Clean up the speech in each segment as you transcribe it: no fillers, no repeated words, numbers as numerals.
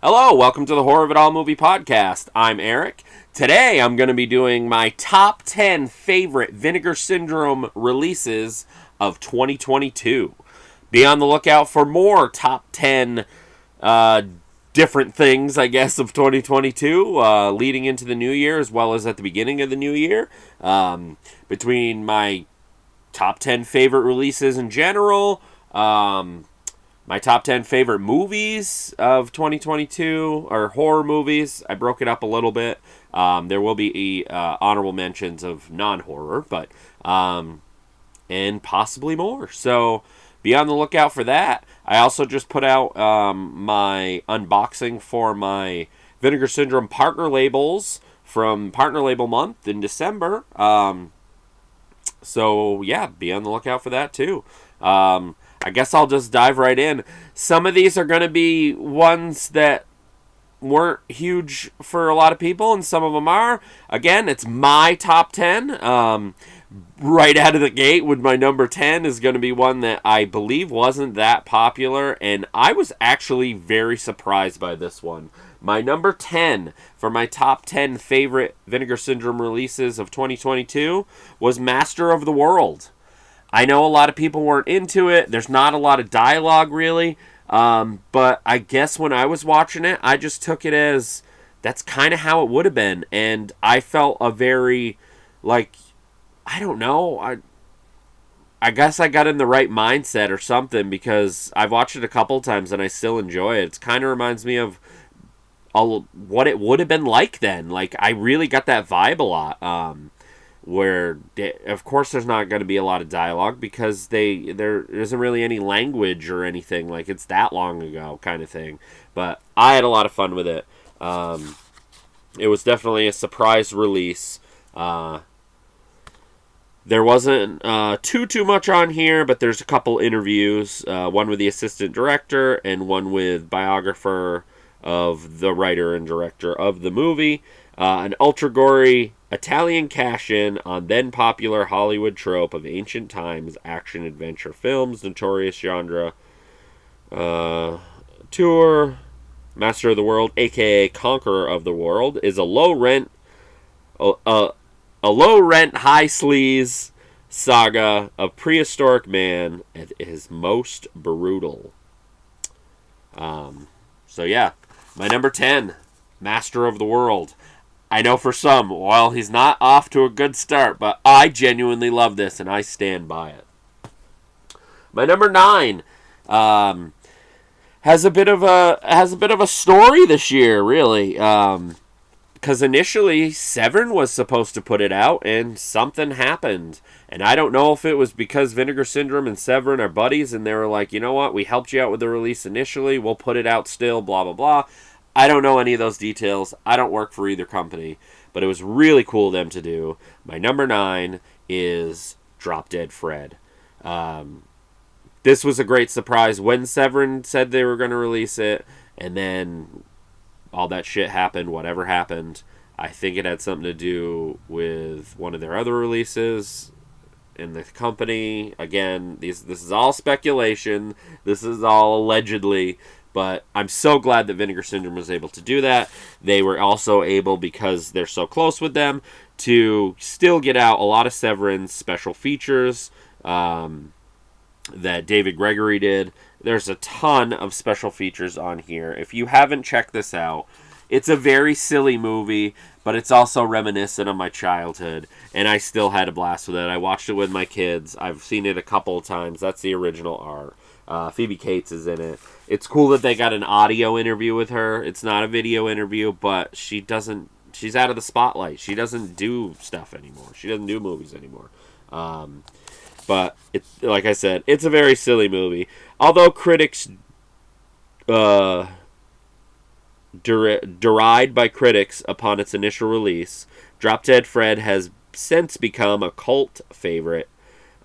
Hello, welcome to the Horror of It All movie podcast. I'm Eric. Today I'm going to be doing my top 10 favorite Vinegar Syndrome releases of 2022. Be on the lookout for more top 10 different things, I guess, of 2022 leading into the new year as well as at the beginning of the new year. Between my top 10 favorite releases in general, my top 10 favorite movies of 2022, or horror movies. I broke it up a little bit. There will be honorable mentions of non-horror, but and possibly more. So be on the lookout for that. I also just put out my unboxing for my Vinegar Syndrome partner labels from Partner Label Month in December. So yeah, be on the lookout for that too. I guess I'll just dive right in. Some of these are going to be ones that weren't huge for a lot of people, and some of them are. Again, it's my top 10. Right out of the gate with my number 10 is going to be one that I believe wasn't that popular, and I was actually very surprised by this one. My number 10 for my top 10 favorite Vinegar Syndrome releases of 2022 was Master of the World. I know a lot of people weren't into it. There's not a lot of dialogue, really. But I guess when I was watching it, I just took it as that's kind of how it would have been. And I felt a very, I don't know. I guess I got in the right mindset or something because I've watched it a couple times and I still enjoy it. It kind of reminds me of what it would have been like then. Like, I really got that vibe a lot. Where, of course, there's not going to be a lot of dialogue because there isn't really any language or anything. Like, it's that long ago kind of thing. But I had a lot of fun with it. It was definitely a surprise release. There wasn't too much on here, but there's a couple interviews. One with the assistant director and one with biographer of the writer and director of the movie. An ultra-gory Italian cash-in on then-popular Hollywood trope of ancient times action-adventure films, notorious genre tour. Master of the World, a.k.a. Conqueror of the World, is a low-rent, high-sleaze saga of prehistoric man at his most brutal. So yeah, my number 10, Master of the World. I know for some, well, he's not off to a good start, but I genuinely love this, and I stand by it. My number 9 has a bit of a story this year, really, because initially Severin was supposed to put it out, and something happened, and I don't know if it was because Vinegar Syndrome and Severin are buddies, and they were like, you know what, we helped you out with the release initially, we'll put it out still, blah blah blah. I don't know any of those details. I don't work for either company, but it was really cool of them to do. My number 9 is Drop Dead Fred. This was a great surprise when Severin said they were going to release it, and then all that shit happened, whatever happened. I think it had something to do with one of their other releases in the company. Again, this is all speculation. This is all allegedly. But I'm so glad that Vinegar Syndrome was able to do that. They were also able, because they're so close with them, to still get out a lot of Severin's special features that David Gregory did. There's a ton of special features on here. If you haven't checked this out, it's a very silly movie, but it's also reminiscent of my childhood, and I still had a blast with it. I watched it with my kids. I've seen it a couple of times. That's the original art. Phoebe Cates is in it. It's cool that they got an audio interview with her. It's not a video interview, but she's out of the spotlight. She doesn't do stuff anymore. She doesn't do movies anymore. But it's, like I said, it's a very silly movie. Although critics derided by critics upon its initial release, Drop Dead Fred has since become a cult favorite,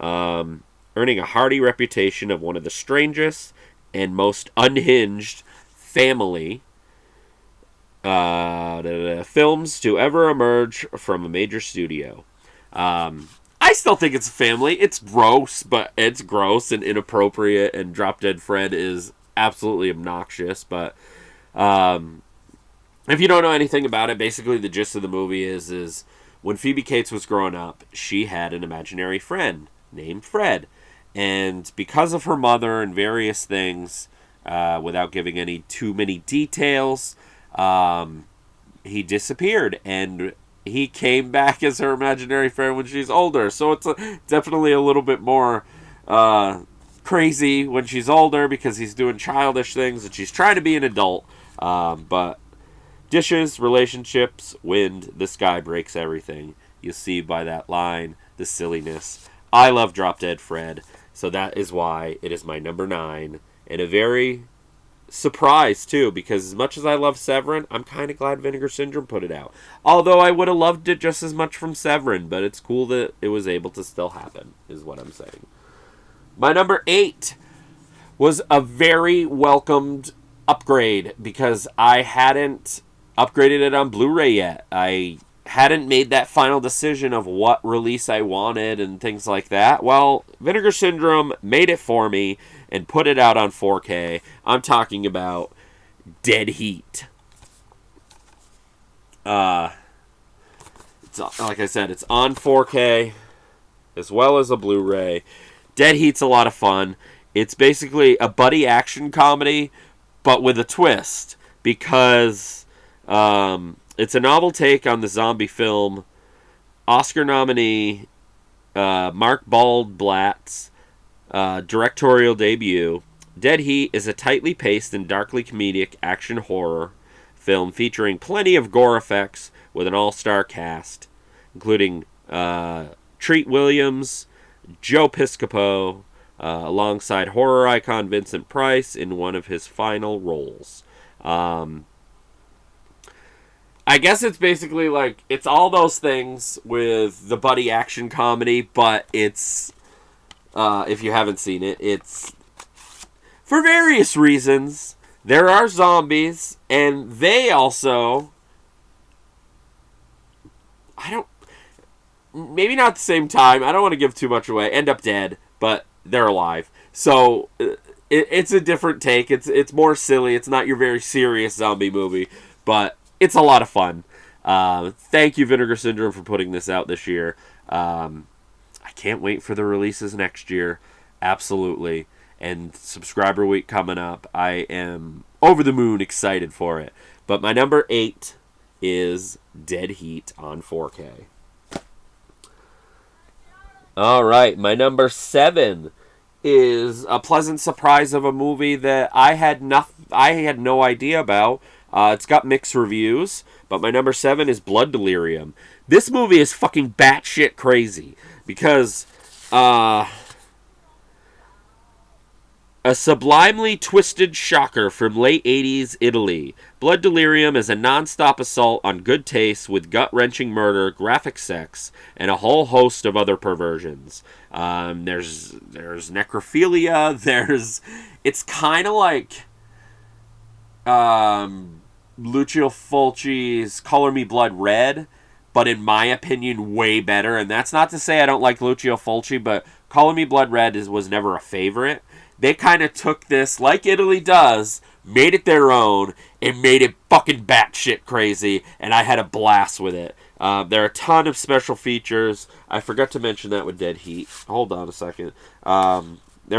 earning a hearty reputation of one of the strangest and most unhinged family films to ever emerge from a major studio. I still think it's a family. It's gross, but it's gross and inappropriate, and Drop Dead Fred is absolutely obnoxious, but If you don't know anything about it, basically the gist of the movie is when Phoebe Cates was growing up, she had an imaginary friend named Fred. And because of her mother and various things, without giving any too many details, he disappeared. And he came back as her imaginary friend when she's older. So it's definitely a little bit more crazy when she's older because he's doing childish things and she's trying to be an adult. But dishes, relationships, wind, the sky breaks everything. You see by that line the silliness. I love Drop Dead Fred, so that is why it is my number 9. And a very surprise, too, because as much as I love Severin, I'm kind of glad Vinegar Syndrome put it out. Although I would have loved it just as much from Severin, but it's cool that it was able to still happen, is what I'm saying. My number 8 was a very welcomed upgrade because I hadn't upgraded it on Blu-ray yet. I hadn't made that final decision of what release I wanted and things like that. Well, Vinegar Syndrome made it for me and put it out on 4K. I'm talking about Dead Heat. It's, like I said, it's on 4K as well as a Blu-ray. Dead Heat's a lot of fun. It's basically a buddy action comedy, but with a twist, because it's a novel take on the zombie film. Oscar nominee Mark Baldblatt's directorial debut. Dead Heat is a tightly paced and darkly comedic action horror film featuring plenty of gore effects with an all-star cast, including Treat Williams, Joe Piscopo, alongside horror icon Vincent Price in one of his final roles. I guess it's basically like, it's all those things with the buddy action comedy, but it's, if you haven't seen it, it's, for various reasons, there are zombies, and they also, maybe not at the same time, I don't want to give too much away, end up dead, but they're alive. So, it's a different take, it's more silly, it's not your very serious zombie movie, but it's a lot of fun. Thank you, Vinegar Syndrome, for putting this out this year. I can't wait for the releases next year. Absolutely. And Subscriber Week coming up. I am over the moon excited for it. But my number 8 is Dead Heat on 4K. All right, my number 7 is a pleasant surprise of a movie that I had no idea about. It's got mixed reviews, but my number 7 is Blood Delirium. This movie is fucking batshit crazy because a sublimely twisted shocker from late 80s Italy. Blood Delirium is a non-stop assault on good taste with gut-wrenching murder, graphic sex, and a whole host of other perversions. There's necrophilia, it's kind of like Lucio Fulci's Color Me Blood Red, but in my opinion, way better. And that's not to say I don't like Lucio Fulci, but Color Me Blood Red was never a favorite. They kind of took this, like Italy does, made it their own, and made it fucking batshit crazy, and I had a blast with it. There are a ton of special features. I forgot to mention that with Dead Heat. Hold on a second. There are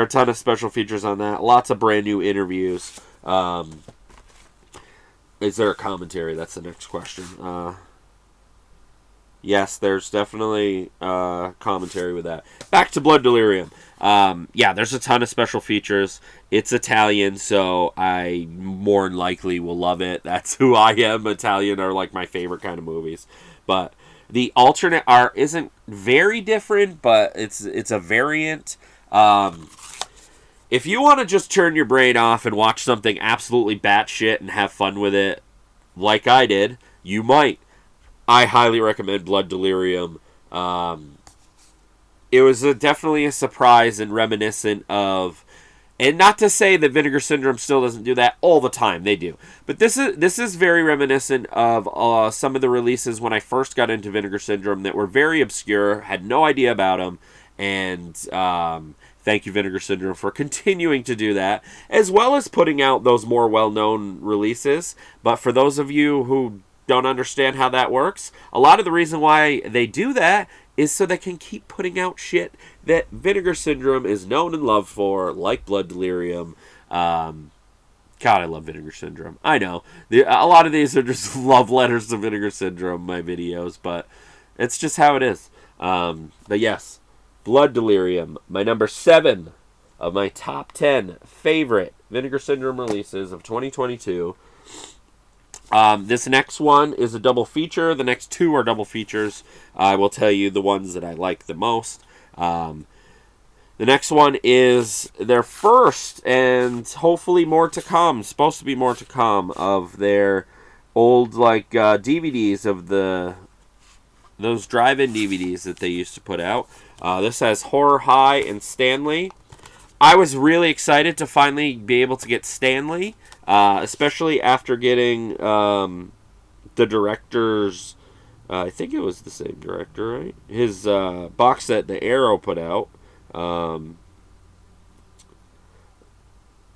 a ton of special features on that. Lots of brand new interviews. Is there a commentary? That's the next question. Yes, there's definitely commentary with that. Back to Blood Delirium. Yeah, there's a ton of special features. It's Italian, so I more than likely will love it. That's who I am. Italian are like my favorite kind of movies. But the alternate art isn't very different, but it's a variant. If you want to just turn your brain off and watch something absolutely batshit and have fun with it, like I did, you might. I highly recommend Blood Delirium. It was definitely a surprise and reminiscent of, and not to say that Vinegar Syndrome still doesn't do that all the time, they do. But this is very reminiscent of some of the releases when I first got into Vinegar Syndrome that were very obscure, had no idea about them, and Thank you, Vinegar Syndrome, for continuing to do that, as well as putting out those more well-known releases. But for those of you who don't understand how that works, a lot of the reason why they do that is so they can keep putting out shit that Vinegar Syndrome is known and loved for, like Blood Delirium. God, I love Vinegar Syndrome. I know. A lot of these are just love letters to Vinegar Syndrome, my videos, but it's just how it is. But yes, Blood Delirium, my number 7 of my top 10 favorite Vinegar Syndrome releases of 2022. This next one is a double feature. The next 2 are double features. I will tell you the ones that I like the most. The next one is their first, and hopefully more to come, supposed to be more to come, of their old DVDs of those drive-in DVDs that they used to put out. This has Horror High and Stanley. I was really excited to finally be able to get Stanley, especially after getting the director's, I think it was the same director, right? His box set that Arrow put out.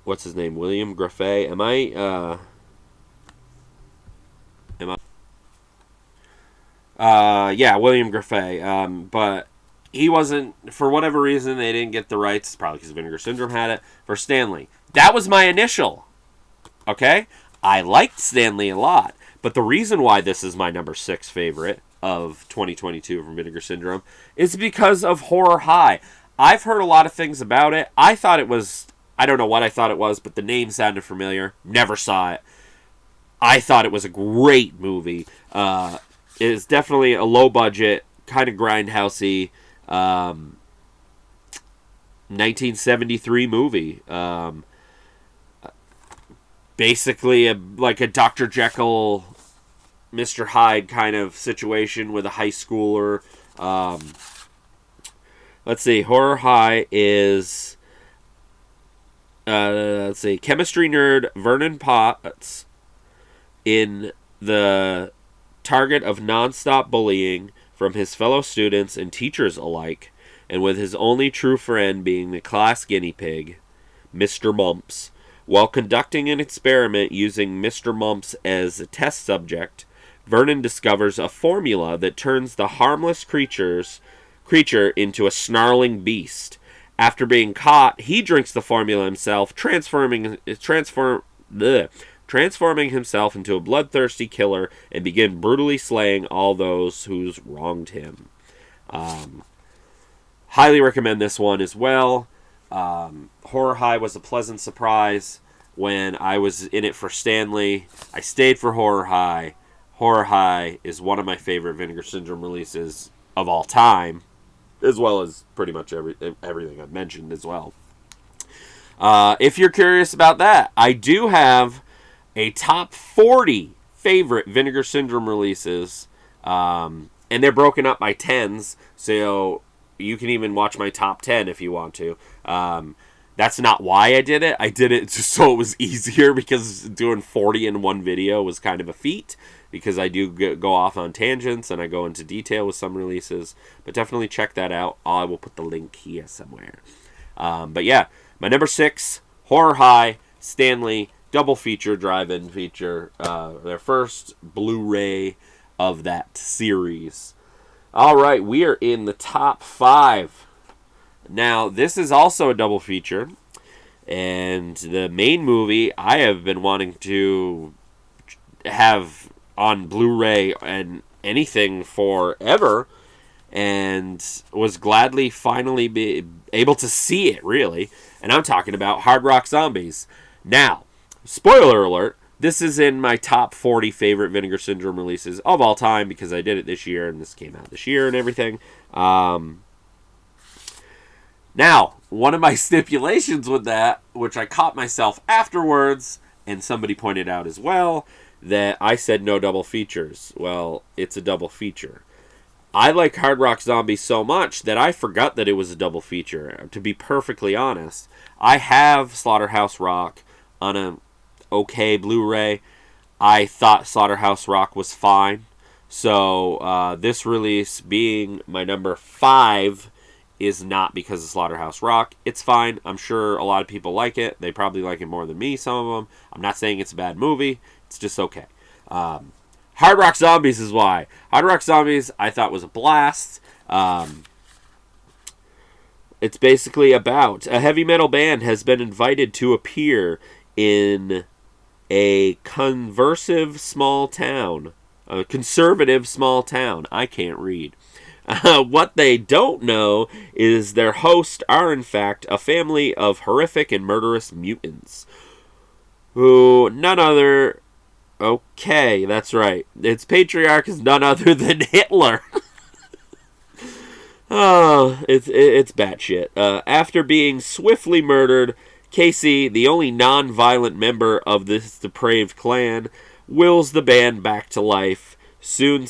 What's his name? William Graffet. Am I? Yeah, William Graffet. But he wasn't, for whatever reason, they didn't get the rights, probably because Vinegar Syndrome had it, for Stanley. That was my initial. Okay? I liked Stanley a lot. But the reason why this is my number 6 favorite of 2022 from Vinegar Syndrome is because of Horror High. I've heard a lot of things about it. I thought it was, I don't know what I thought it was, but the name sounded familiar. Never saw it. I thought it was a great movie. It is definitely a low budget, kind of grindhousey, 1973 movie. Basically like a Dr. Jekyll, Mr. Hyde kind of situation with a high schooler. Let's see. Horror High is, chemistry nerd Vernon Potts in the target of nonstop bullying from his fellow students and teachers alike, and with his only true friend being the class guinea pig, Mr. Mumps. While conducting an experiment using Mr. Mumps as a test subject, Vernon discovers a formula that turns the harmless creature into a snarling beast. After being caught, he drinks the formula himself, transforming himself into a bloodthirsty killer and begin brutally slaying all those who's wronged him. Highly recommend this one as well. Horror High was a pleasant surprise when I was in it for Stanley. I stayed for Horror High. Horror High is one of my favorite Vinegar Syndrome releases of all time, as well as pretty much everything I've mentioned as well. If you're curious about that, I do have a top 40 favorite Vinegar Syndrome releases, and they're broken up by tens, so you can even watch my top 10 if you want to. That's not why I did it. I did it just so it was easier, because doing 40 in one video was kind of a feat, because I do go off on tangents and I go into detail with some releases. But definitely check that out. I will put the link here somewhere. But yeah, my number 6, Horror High, Stanley, double feature, drive-in feature, their first Blu-ray of that series. All right, we are in the top 5. Now, this is also a double feature, and the main movie I have been wanting to have on Blu-ray and anything forever, and was gladly finally be able to see it, really. And I'm talking about Hard Rock Zombies. Now, spoiler alert, this is in my top 40 favorite Vinegar Syndrome releases of all time, because I did it this year, and this came out this year and everything. Now, one of my stipulations with that, which I caught myself afterwards, and somebody pointed out as well, that I said no double features. Well, it's a double feature. I like Hard Rock Zombie so much that I forgot that it was a double feature. To be perfectly honest, I have Slaughterhouse Rock on a okay Blu-ray. I thought Slaughterhouse Rock was fine. So this release, being my number 5 is not because of Slaughterhouse Rock. It's fine. I'm sure a lot of people like it. They probably like it more than me, some of them. I'm not saying it's a bad movie. It's just okay. Hard Rock Zombies is why. Hard Rock Zombies I thought was a blast. It's basically about a heavy metal band has been invited to appear in a conservative small town. I can't read. What they don't know is their hosts are in fact a family of horrific and murderous mutants. Who none other... Okay, that's right. Its patriarch is none other than Hitler. Oh, it's batshit. After being swiftly murdered, Casey, the only non-violent member of this depraved clan, wills the band back to life. Soon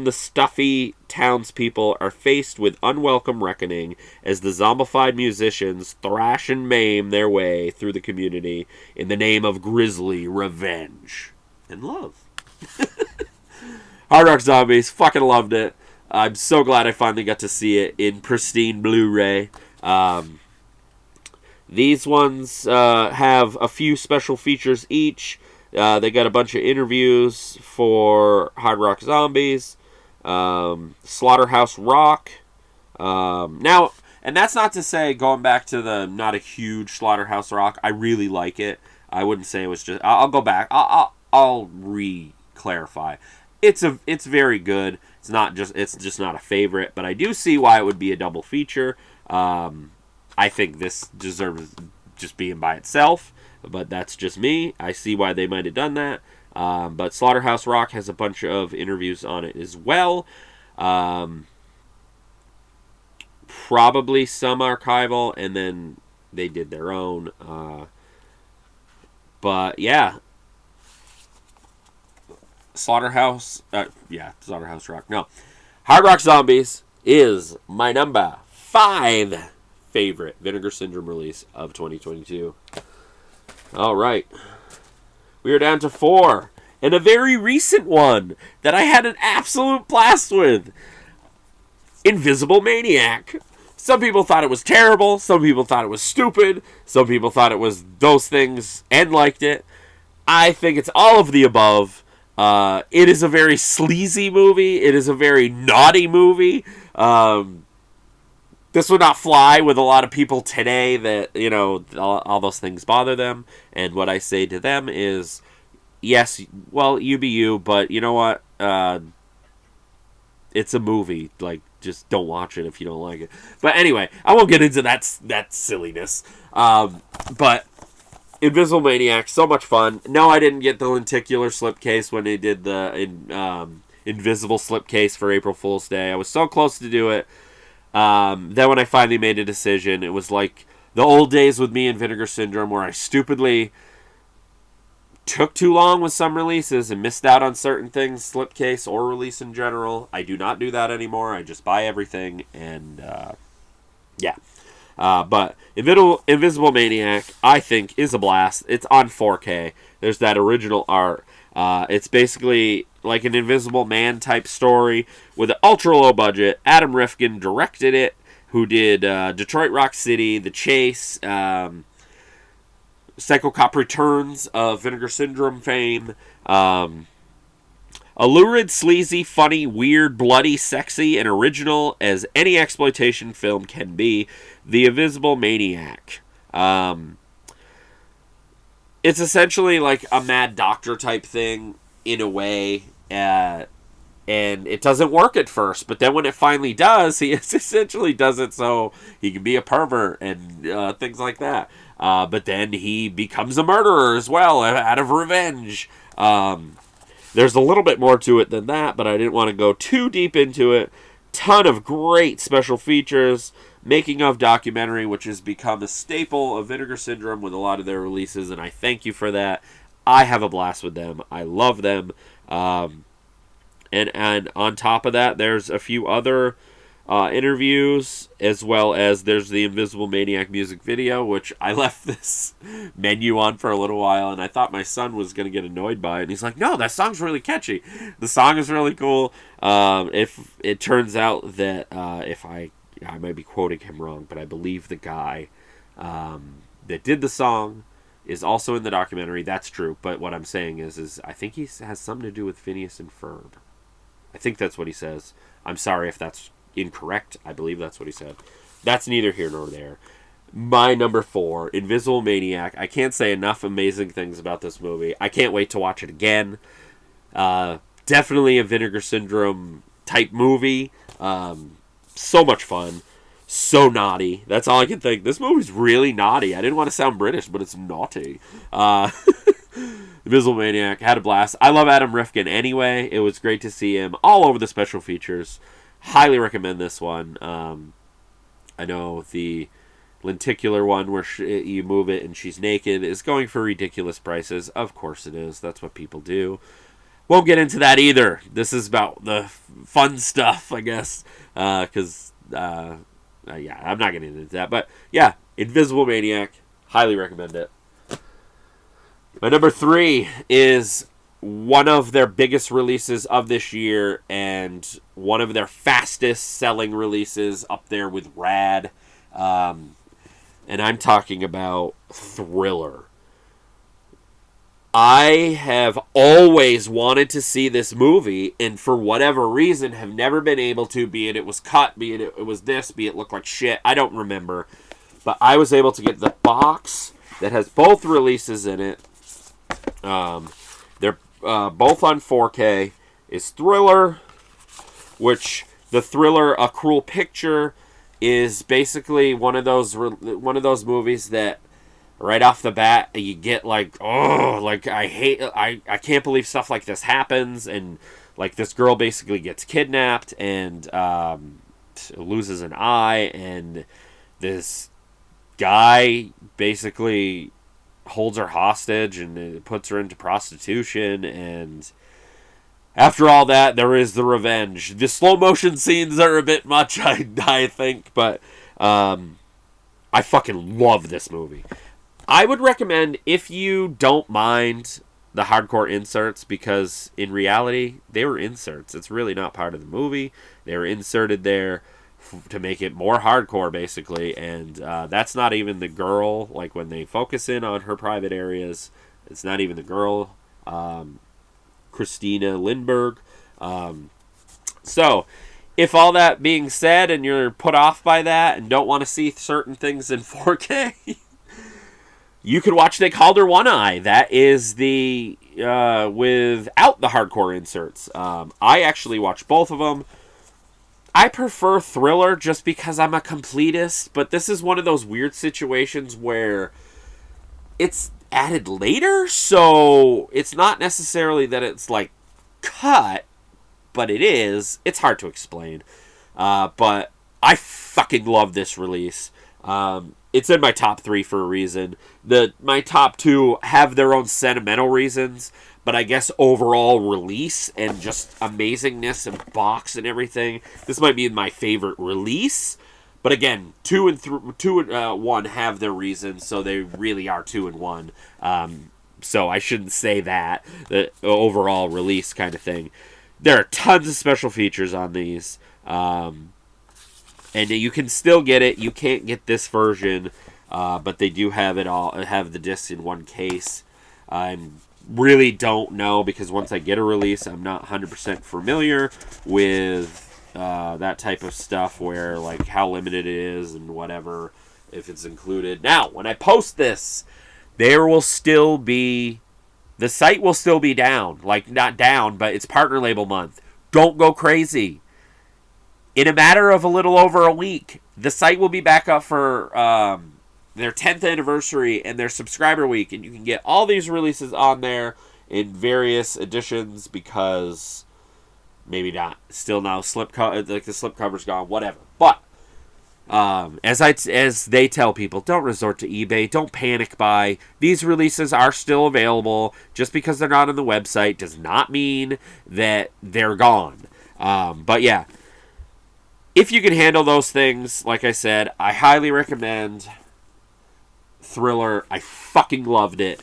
the stuffy townspeople are faced with unwelcome reckoning as the zombified musicians thrash and maim their way through the community in the name of grisly revenge and love. Hard Rock Zombies, fucking loved it. I'm so glad I finally got to see it in pristine Blu-ray. These ones have a few special features each. They got a bunch of interviews for Hard Rock Zombies, Slaughterhouse Rock. Now, and that's not to say, going back to the not a huge Slaughterhouse Rock, I really like it. I wouldn't say it was just... I'll go back. I'll re-clarify. It's very good. It's just not a favorite, but I do see why it would be a double feature. I think this deserves just being by itself, but that's just me. I see why they might have done that. But Slaughterhouse Rock has a bunch of interviews on it as well. Probably some archival, and then they did their own. But yeah. Slaughterhouse Rock. No. Hard Rock Zombies is my number 5 favorite Vinegar Syndrome release of 2022. Alright. We are down to 4. And a very recent one that I had an absolute blast with. Invisible Maniac. Some people thought it was terrible. Some people thought it was stupid. Some people thought it was those things and liked it. I think it's all of the above. It is a very sleazy movie. It is a very naughty movie. This would not fly with a lot of people today that, all those things bother them. And what I say to them is, yes, well, you be you, but you know what? It's a movie. Like, just don't watch it if you don't like it. But anyway, I won't get into that silliness. But Invisible Maniac, so much fun. No, I didn't get the lenticular slipcase when they did the invisible slipcase for April Fool's Day. I was so close to do it. Then when I finally made a decision, it was like the old days with me and Vinegar Syndrome where I stupidly took too long with some releases and missed out on certain things, slipcase or release in general. I do not do that anymore. I just buy everything, and yeah. But Invisible Maniac, I think, is a blast. It's on 4K. There's that original art. It's basically like an Invisible Man type story with an ultra low budget. Adam Rifkin directed it, who did Detroit Rock City, The Chase, Psycho Cop Returns of Vinegar Syndrome fame. A lurid, sleazy, funny, weird, bloody, sexy, and original as any exploitation film can be. The Invisible Maniac. It's essentially like a Mad Doctor type thing in a way, and it doesn't work at first, but then when it finally does, he essentially does it so he can be a pervert and things like that. But then he becomes a murderer as well out of revenge. There's a little bit more to it than that, but I didn't want to go too deep into it. Ton of great special features. Making of documentary, which has become a staple of Vinegar Syndrome with a lot of their releases, and I thank you for that. I have a blast with them. I love them. And on top of that, there's a few other interviews, as well as there's the Invisible Maniac music video, which I left this menu on for a little while, and I thought my son was going to get annoyed by it, and he's like, no, that song's really catchy. The song is really cool. If it turns out that I might be quoting him wrong, but I believe the guy that did the song is also in the documentary. That's true. But what I'm saying is I think he has something to do with Phineas and Ferb. I think that's what he says. I'm sorry if that's incorrect. I believe that's what he said. That's neither here nor there. My number 4, Invisible Maniac. I can't say enough amazing things about this movie. I can't wait to watch it again. Definitely a Vinegar Syndrome type movie. So much fun. So naughty. That's all I can think. This movie's really naughty. I didn't want to sound British, but it's naughty. Invisible Maniac. Had a blast. I love Adam Rifkin anyway. It was great to see him all over the special features. Highly recommend this one. I know the lenticular one where you move it and she's naked is going for ridiculous prices. Of course it is. That's what people do. Won't get into that either. This is about the fun stuff, I guess. Because, I'm not getting into that. But, yeah, Invisible Maniac. Highly recommend it. My number 3 is one of their biggest releases of this year and one of their fastest selling releases, up there with Rad. And I'm talking about Thriller. I have always wanted to see this movie, and for whatever reason have never been able to, be it was cut, be it was this, be it looked like shit. I don't remember. But I was able to get the box that has both releases in it. They're both on 4K. Is Thriller, which the Thriller, A Cruel Picture, is basically one of those movies that right off the bat you get like, oh, like I can't believe stuff like this happens, and like this girl basically gets kidnapped and loses an eye, and this guy basically holds her hostage and puts her into prostitution, and after all that, there is the revenge. The slow motion scenes are a bit much, I think, but I fucking love this movie. I would recommend, if you don't mind the hardcore inserts, because in reality, they were inserts. It's really not part of the movie. They were inserted there to make it more hardcore, basically, and that's not even the girl. Like, when they focus in on her private areas, it's not even the girl. Christina Lindbergh. So, if all that being said, and you're put off by that and don't want to see certain things in 4K, you could watch They Called Her One Eye. That is the without the hardcore inserts. I actually watched both of them. I prefer Thriller just because I'm a completist, but this is one of those weird situations where it's added later, so it's not necessarily that it's like cut, but it is. It's hard to explain, but I fucking love this release. It's in my top 3 for a reason. My top 2 have their own sentimental reasons, but I guess overall release and just amazingness and box and everything, this might be my favorite release. But again, 2 and 1 have their reasons, so they really are 2 and 1. So I shouldn't say that, the overall release kind of thing. There are tons of special features on these, and you can still get it. You can't get this version, but they do have it all. Have the discs in one case. I really don't know, because once I get a release, I'm not 100% familiar with that type of stuff, where like how limited it is and whatever, if it's included. Now, when I post this, there will still be, the site will still be down. Like, not down, but it's partner label month. Don't go crazy. In a matter of a little over a week, the site will be back up for their 10th anniversary and their subscriber week, and you can get all these releases on there in various editions, because maybe not, still now like the slipcover's gone, whatever. But as they tell people, don't resort to eBay, don't panic buy. These releases are still available. Just because they're not on the website does not mean that they're gone. But yeah, if you can handle those things, like I said, I highly recommend Thriller. I fucking loved it.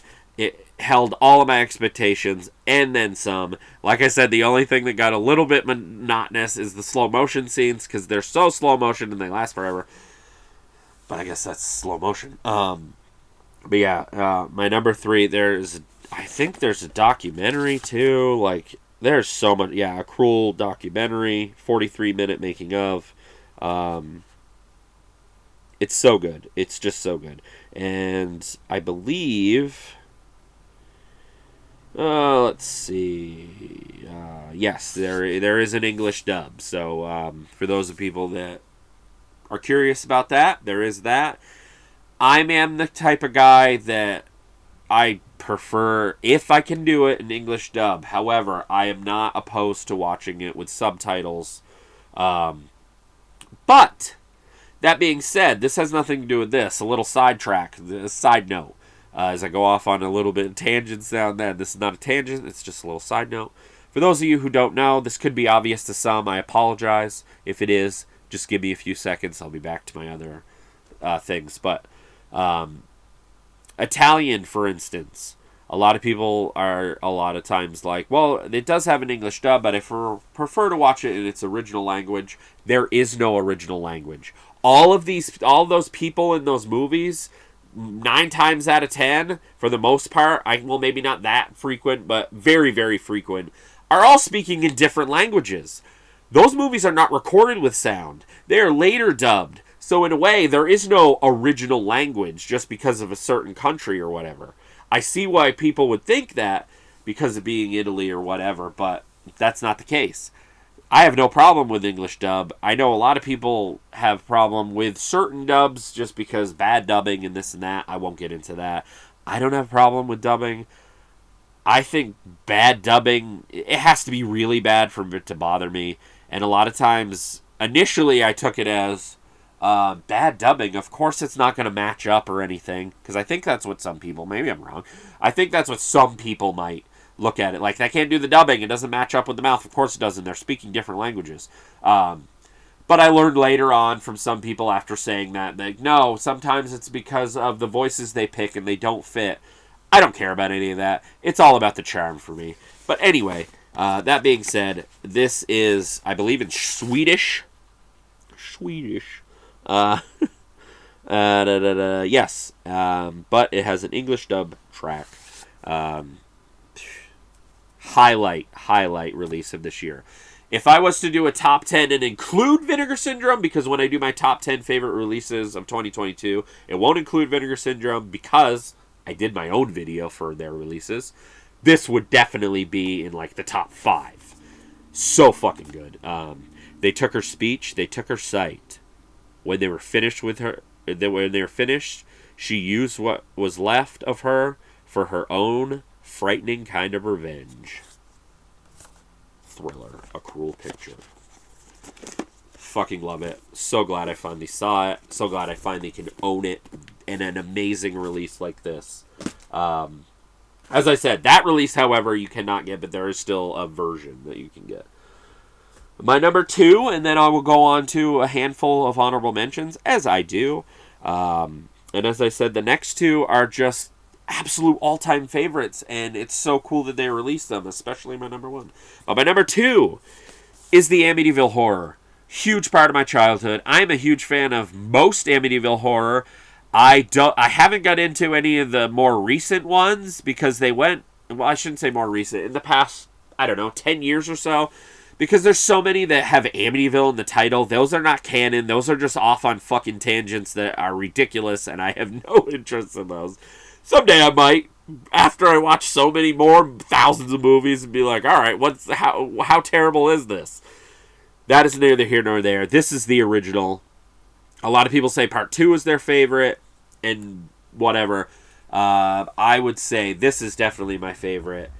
held all of my expectations and then some. Like I said, the only thing that got a little bit monotonous is the slow motion scenes, because they're so slow motion and they last forever. But I guess that's slow motion. But yeah, my number 3, I think there's a documentary too. Like, there's so much. Yeah, a cool documentary, 43-minute making of. It's so good. It's just so good. And I believe... let's see. Yes, there is an English dub. So for those of people that are curious about that, there is that. I am the type of guy that I prefer, if I can do it, an English dub. However, I am not opposed to watching it with subtitles. But, that being said, this has nothing to do with this. A little sidetrack, a side note. As I go off on a little bit of tangents now and then. This is not a tangent, it's just a little side note. For those of you who don't know, this could be obvious to some. I apologize. If it is, just give me a few seconds. I'll be back to my other things. But Italian, for instance, a lot of people are a lot of times like, well, it does have an English dub, but I prefer to watch it in its original language. There is no original language. All of those people in those movies, 9 times out of 10, for the most part, well, maybe not that frequent, but very, very frequent, are all speaking in different languages. Those movies are not recorded with sound. They are later dubbed. So in a way, there is no original language just because of a certain country or whatever. I see why people would think that because of being Italy or whatever, but that's not the case. I have no problem with English dub. I know a lot of people have problem with certain dubs just because bad dubbing and this and that. I won't get into that. I don't have a problem with dubbing. I think bad dubbing, it has to be really bad for it to bother me. And a lot of times, initially I took it as bad dubbing. Of course it's not going to match up or anything, because I think that's what some people, maybe I'm wrong, I think that's what some people might look at it. Like, they can't do the dubbing, it doesn't match up with the mouth. Of course it doesn't, they're speaking different languages. But I learned later on from some people after saying that, no, sometimes it's because of the voices they pick and they don't fit. I don't care about any of that. It's all about the charm for me. But anyway, that being said, this is, I believe, in Swedish. Yes. But it has an English dub track. Highlight release of this year. If I was to do a top 10 and include Vinegar Syndrome, because when I do my top 10 favorite releases of 2022, it won't include Vinegar Syndrome because I did my own video for their releases. This would definitely be in like the top 5. So fucking good. They took her speech, they took her sight. When they were finished with her, when they were finished, she used what was left of her for her own frightening kind of revenge. Thriller, a cruel picture. Fucking love it. So glad I finally saw it. So glad I finally can own it in an amazing release like this. As I said, that release, however, you cannot get, but there is still a version that you can get. My number 2, and then I will go on to a handful of honorable mentions, as I do. And as I said, the next 2 are just absolute all-time favorites, and it's so cool that they released them, especially my number 1. But my number 2 is the Amityville Horror. Huge part of my childhood. I'm a huge fan of most Amityville Horror. I haven't got into any of the more recent ones because they went, well, I shouldn't say more recent, in the past, 10 years or so, because there's so many that have Amityville in the title. Those are not canon. Those are just off on fucking tangents that are ridiculous, and I have no interest in those. Someday I might, after I watch so many more thousands of movies, and be like, all right, how terrible is this? That is neither here nor there. This is the original. A lot of people say part 2 is their favorite, and whatever. I would say this is definitely my favorite.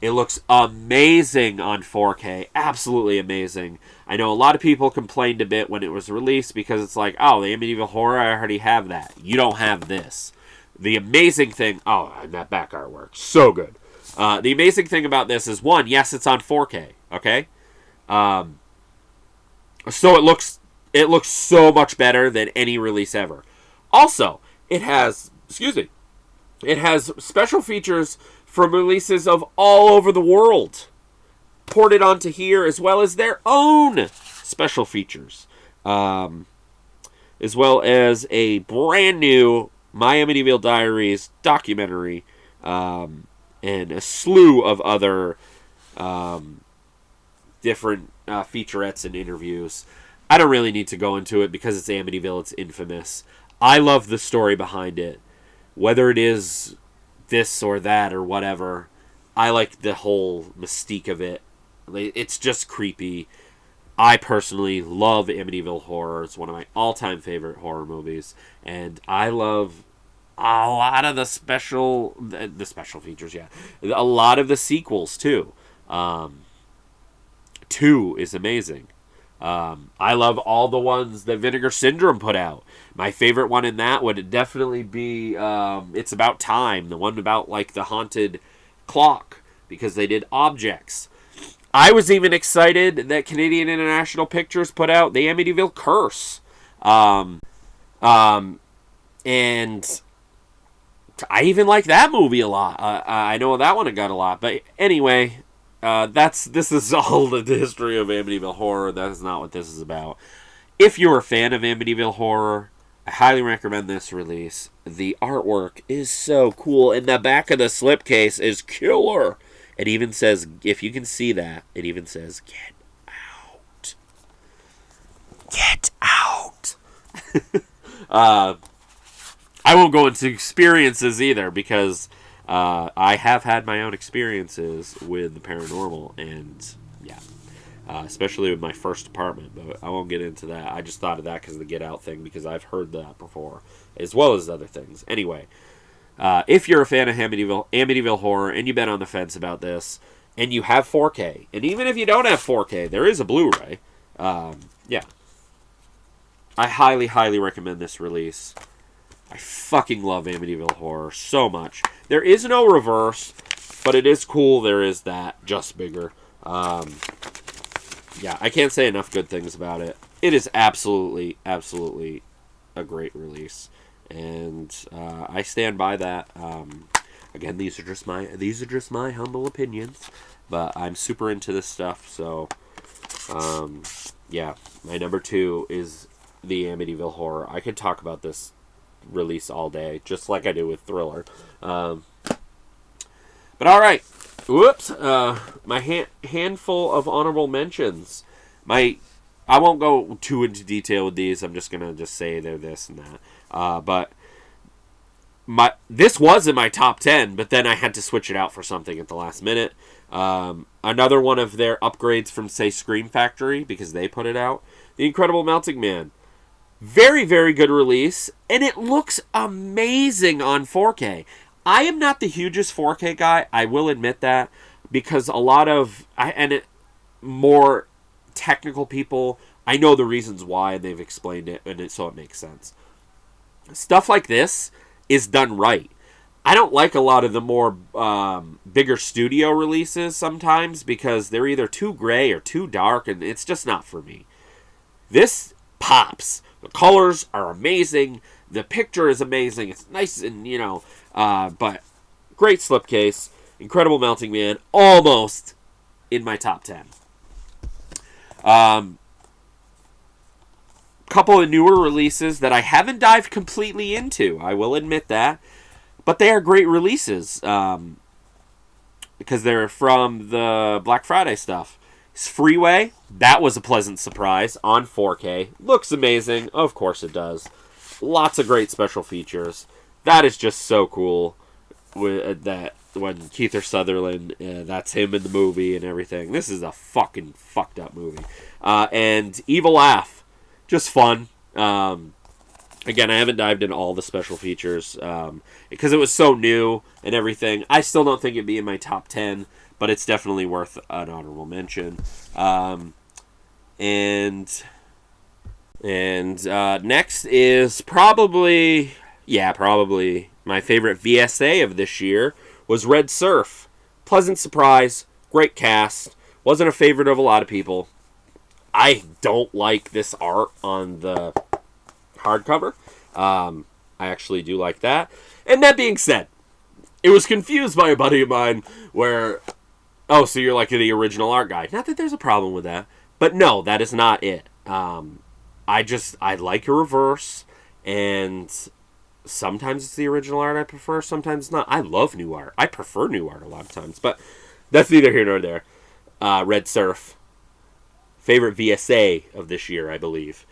It looks amazing on 4K. Absolutely amazing. I know a lot of people complained a bit when it was released because it's like, oh, the Amityville Horror, I already have that. You don't have this. The amazing thing... Oh, and that back artwork. So good. The amazing thing about this is, one, yes, it's on 4K. Okay? So it looks so much better than any release ever. Also, it has... Excuse me. It has special features from releases of all over the world, ported onto here, as well as their own special features, as well as a brand new My Amityville Diaries documentary, and a slew of other different featurettes and interviews. I don't really need to go into it because it's Amityville, it's infamous. I love the story behind it. Whether it is this or that or whatever, I like the whole mystique of it. It's just creepy. I personally love Amityville Horror. It's one of my all-time favorite horror movies, and I love a lot of the special features. Yeah, a lot of the sequels too. 2 is amazing. I love all the ones that Vinegar Syndrome put out. My favorite one in that would definitely be It's About Time, the one about like the haunted clock, because they did objects. I was even excited that Canadian International Pictures put out the Amityville Curse. And I even like that movie a lot. I know that one got a lot. But anyway, this is all the history of Amityville Horror. That is not what this is about. If you're a fan of Amityville Horror, I highly recommend this release. The artwork is so cool, and the back of the slipcase is killer. It even says, if you can see that, it even says, "Get out. Get out." I won't go into experiences either, because I have had my own experiences with the paranormal, and yeah, especially with my first apartment, but I won't get into that. I just thought of that because of the Get Out thing, because I've heard that before, as well as other things. Anyway, if you're a fan of Amityville Horror, and you've been on the fence about this, and you have 4K, and even if you don't have 4K, there is a Blu-ray, yeah, I highly, highly recommend this release. I fucking love Amityville Horror so much. There is no reverse, but it is cool. There is that, just bigger. Yeah, I can't say enough good things about it. It is absolutely, absolutely a great release, and I stand by that. Again, these are just my humble opinions, but I'm super into this stuff. So, yeah, my number 2 is the Amityville Horror. I could talk about this release all day, just like I do with Thriller. But all right, whoops. My handful of honorable mentions. I won't go too into detail with these. I'm just gonna say they're this and that. But this was in my top 10, but then I had to switch it out for something at the last minute. Another one of their upgrades from, say, Scream Factory, because they put it out. The Incredible Melting Man. Very, very good release, and it looks amazing on 4K. I am not the hugest 4K guy, I will admit that, because a lot of more technical people, I know the reasons why, and they've explained it, and so it makes sense. Stuff like this is done right. I don't like a lot of the more bigger studio releases sometimes, because they're either too gray or too dark, and it's just not for me. This pops. The colors are amazing. The picture is amazing. It's nice and, but great slipcase. Incredible Melting Man. Almost in my top 10. Couple of newer releases that I haven't dived completely into. I will admit that. But they are great releases. Because they're from the Black Friday stuff. Freeway, that was a pleasant surprise on 4K. Looks amazing. Of course it does. Lots of great special features. That is just so cool. That when Kiefer Sutherland, that's him in the movie and everything. This is a fucking fucked up movie. And Evil Laugh, just fun. Again, I haven't dived into all the special features because it was so new and everything. I still don't think it'd be in my top 10. But it's definitely worth an honorable mention. And next is probably my favorite VSA of this year was Red Surf. Pleasant surprise, great cast. Wasn't a favorite of a lot of people. I don't like this art on the hardcover. I actually do like that. And that being said, it was confused by a buddy of mine where, oh, so you're like the original art guy. Not that there's a problem with that, but no, that is not it. I like a reverse, and sometimes it's the original art I prefer, sometimes it's not. I love new art. I prefer new art a lot of times, but that's neither here nor there. Red Surf. Favorite VSA of this year, I believe.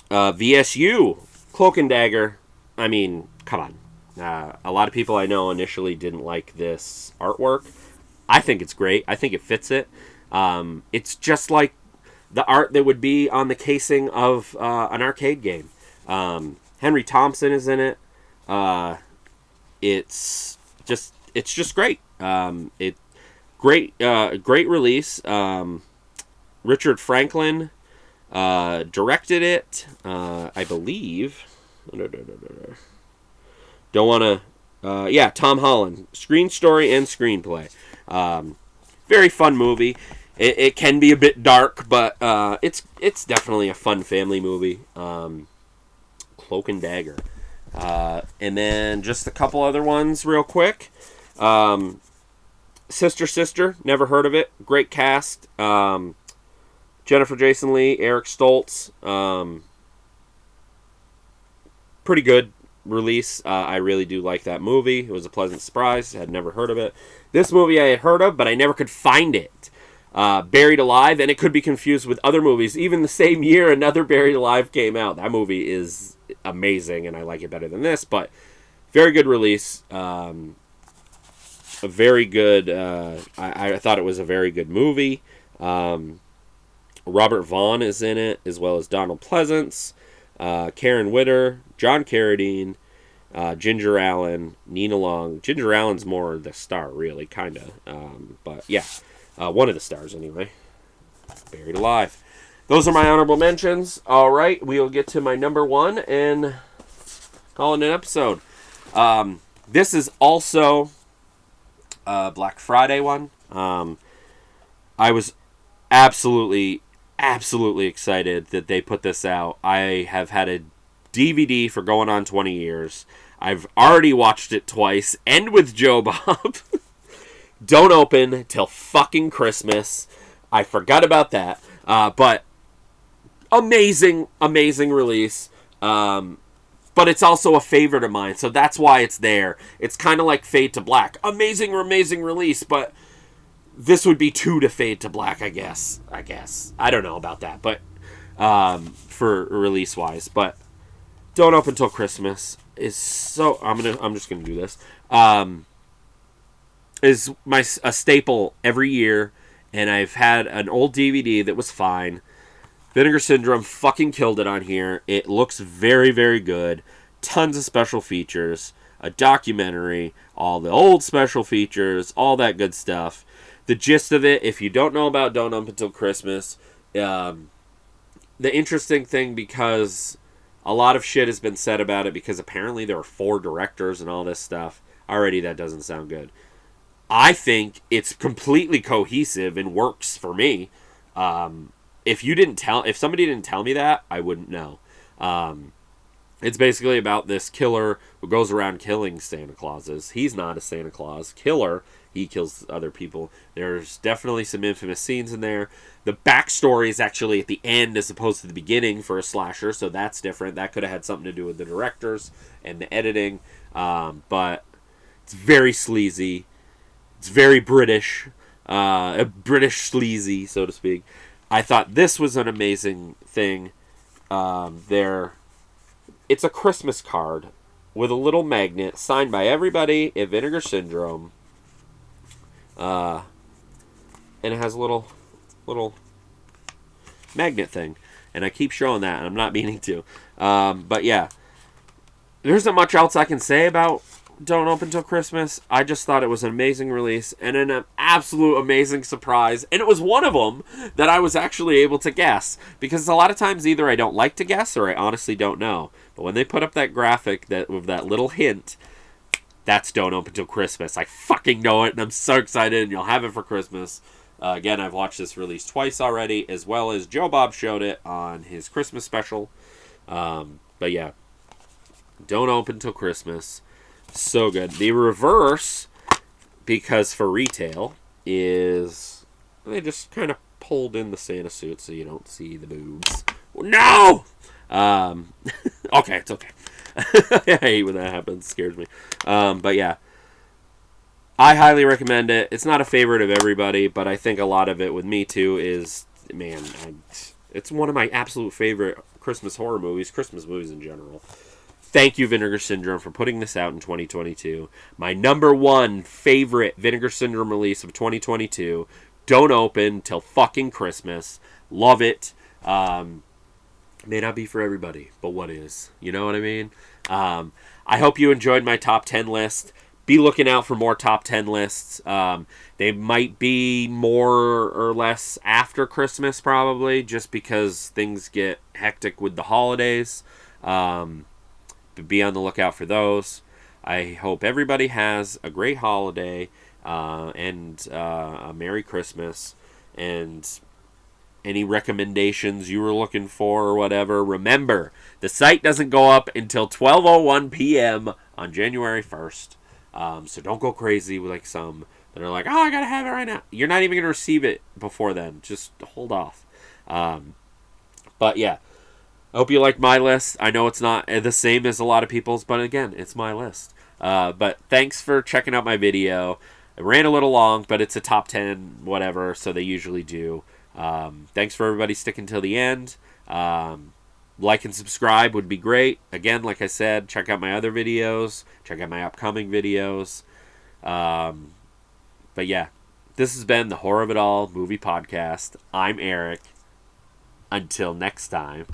VSU. Cloak and Dagger. I mean, come on. A lot of people I know initially didn't like this artwork. I think it's great. I think it fits it. It's just like the art that would be on the casing of an arcade game. Henry Thompson is in it. It's just great. Great release. Richard Franklin directed it, I believe. Don't want to. Tom Holland. Screen story and screenplay. Very fun movie. It can be a bit dark, but it's definitely a fun family movie. Cloak and Dagger. And then just a couple other ones real quick. Sister, never heard of it. Great cast. Jennifer Jason Leigh, Eric Stoltz. Pretty good release. I really do like that movie. It was a pleasant surprise. I had never heard of it. This movie I had heard of, but I never could find it. Buried Alive, and it could be confused with other movies. Even the same year, another Buried Alive came out. That movie is amazing, and I like it better than this, but very good release. A very good, I thought it was a very good movie. Robert Vaughn is in it, as well as Donald Pleasance, Karen Witter, John Carradine, Ginger Allen, Nina Long. Ginger Allen's more the star, really, kind of. But yeah, one of the stars anyway. Buried Alive. Those are my honorable mentions. All right, we'll get to my number one and call it an episode. This is also a Black Friday one. I was absolutely excited that they put this out. I have had a DVD for going on 20 years. I've already watched it twice, and with Joe Bob. Don't open till fucking Christmas. I forgot about that. But amazing release. But it's also a favorite of mine, so that's why it's there. It's kind of like Fade to Black. Amazing release, but this would be 2 to Fade to Black, I guess. I don't know about that, but for release-wise. But Don't Open Till Christmas is so... I'm just gonna do this. Is a staple every year, and I've had an old DVD that was fine. Vinegar Syndrome fucking killed it on here. It looks very, very good. Tons of special features. A documentary. All the old special features. All that good stuff. The gist of it, if you don't know about Don't Up Until Christmas, the interesting thing, because a lot of shit has been said about it, because apparently there are 4 directors and all this stuff. Already that doesn't sound good. I think it's completely cohesive and works for me. If somebody didn't tell me that, I wouldn't know. It's basically about this killer who goes around killing Santa Clauses. He's not a Santa Claus killer. He kills other people. There's definitely some infamous scenes in there. The backstory is actually at the end as opposed to the beginning for a slasher, so that's different. That could have had something to do with the directors and the editing. But it's very sleazy. It's very British. British sleazy, so to speak. I thought this was an amazing thing. It's a Christmas card with a little magnet signed by everybody at Vinegar Syndrome. And it has a little magnet thing. And I keep showing that, and I'm not meaning to. But yeah. There isn't much else I can say about Don't Open Till Christmas. I just thought it was an amazing release and an absolute amazing surprise. And it was one of them that I was actually able to guess. Because a lot of times either I don't like to guess or I honestly don't know. But when they put up that graphic with that little hint, that's Don't Open Till Christmas. I fucking know it, and I'm so excited, and you'll have it for Christmas. Again, I've watched this release twice already, as well as Joe Bob showed it on his Christmas special. But yeah. Don't open till Christmas. So good. The reverse, because for retail, is they just kind of pulled in the Santa suit so you don't see the boobs. No! Okay, it's okay. I hate when that happens. It scares me. But yeah. I highly recommend it. It's not a favorite of everybody, but I think a lot of it with me too is, man, it's one of my absolute favorite Christmas horror movies, Christmas movies in general. Thank you, Vinegar Syndrome, for putting this out in 2022. My number one favorite Vinegar Syndrome release of 2022. Don't open till fucking Christmas. Love it. May not be for everybody, but what is? You know what I mean? I hope you enjoyed my top 10 list. Be looking out for more top 10 lists. They might be more or less after Christmas, probably, just because things get hectic with the holidays. But be on the lookout for those. I hope everybody has a great holiday and a Merry Christmas. And any recommendations you were looking for or whatever, remember, the site doesn't go up until 12:01 p.m. on January 1st. So don't go crazy with like some that are like, oh, I gotta have it right now. You're not even gonna receive it before then. Just hold off. But yeah, I hope you liked my list. I know it's not the same as a lot of people's, but again, it's my list. But thanks for checking out my video. It ran a little long, but it's a top 10 whatever, so they usually do. Thanks for everybody sticking till the end. Like and subscribe would be great. Again, like I said, check out my other videos. Check out my upcoming videos. But yeah, this has been the Horror of It All movie podcast. I'm Eric. Until next time.